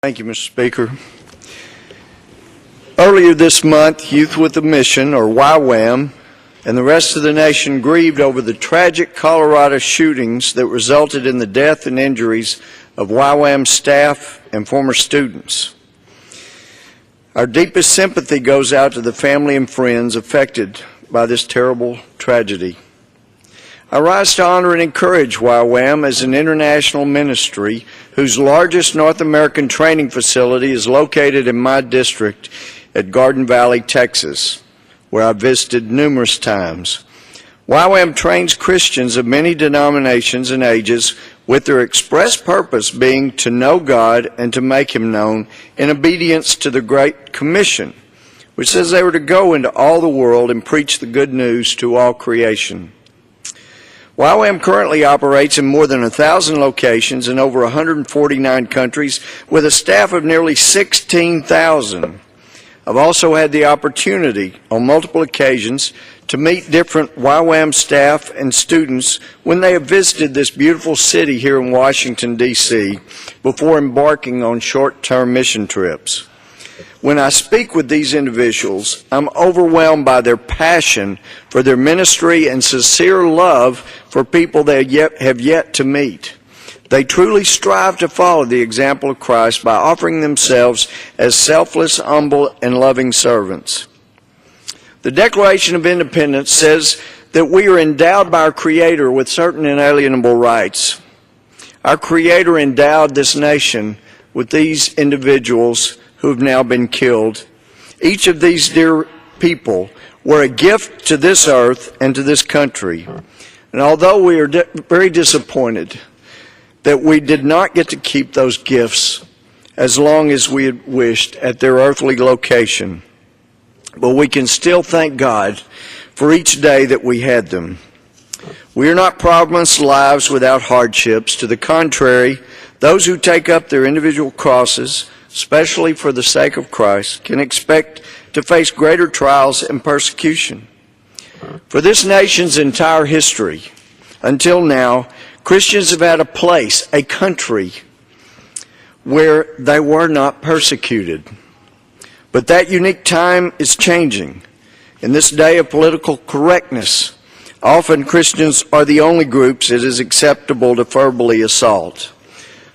Thank you, Mr. Speaker. Earlier this month, Youth with a Mission, or YWAM, and the rest of the nation grieved over the tragic Colorado shootings that resulted in the death and injuries of YWAM staff and former students. Our deepest sympathy goes out to the family and friends affected by this terrible tragedy. I rise to honor and encourage YWAM as an international ministry whose largest North American training facility is located in my district at Garden Valley, Texas, where I visited numerous times. YWAM trains Christians of many denominations and ages with their express purpose being to know God and to make Him known in obedience to the Great Commission, which says they were to go into all the world and preach the good news to all creation. YWAM currently operates in more than 1,000 locations in over 149 countries with a staff of nearly 16,000. I've also had the opportunity on multiple occasions to meet different YWAM staff and students when they have visited this beautiful city here in Washington, D.C. before embarking on short-term mission trips. When I speak with these individuals, I'm overwhelmed by their passion for their ministry and sincere love for people they have yet to meet. They truly strive to follow the example of Christ by offering themselves as selfless, humble, and loving servants. The Declaration of Independence says that we are endowed by our Creator with certain inalienable rights. Our Creator endowed this nation with these individuals who have now been killed. Each of these dear people were a gift to this earth and to this country. And although we are very disappointed that we did not get to keep those gifts as long as we had wished at their earthly location, but we can still thank God for each day that we had them. We are not promised lives without hardships. To the contrary, those who take up their individual crosses, especially for the sake of Christ, can expect to face greater trials and persecution. For this nation's entire history, until now, Christians have had a place, a country, where they were not persecuted. But that unique time is changing. In this day of political correctness, often Christians are the only groups it is acceptable to verbally assault.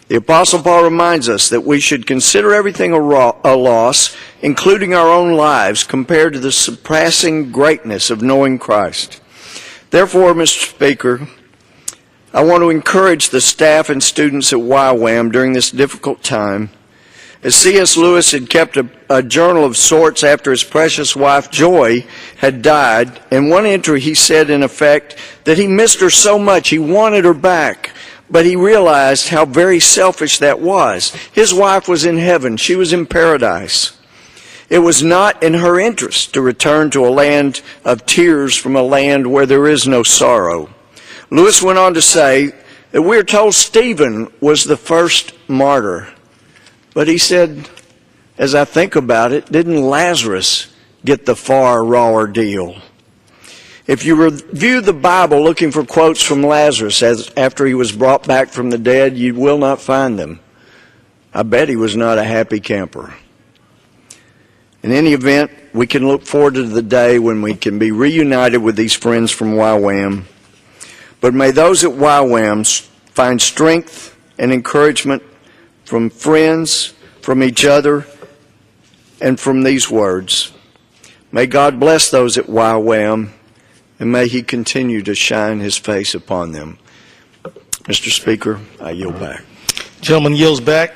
The Apostle Paul reminds us that we should consider everything a loss, including our own lives, compared to the surpassing greatness of knowing Christ. Therefore, Mr. Speaker, I want to encourage the staff and students at YWAM during this difficult time. As C.S. Lewis had kept a journal of sorts after his precious wife Joy had died, in one entry he said, in effect, that he missed her so much he wanted her back. But he realized how very selfish that was. His wife was in heaven. She was in paradise. It was not in her interest to return to a land of tears from a land where there is no sorrow. Lewis went on to say that we are told Stephen was the first martyr. But he said, as I think about it, didn't Lazarus get the far rawer deal? If you review the Bible looking for quotes from Lazarus after he was brought back from the dead, you will not find them. I bet he was not a happy camper. In any event, we can look forward to the day when we can be reunited with these friends from YWAM. But may those at YWAM find strength and encouragement from friends, from each other, and from these words. May God bless those at YWAM, and may He continue to shine His face upon them. Mr. Speaker, I yield back. Gentleman yields back.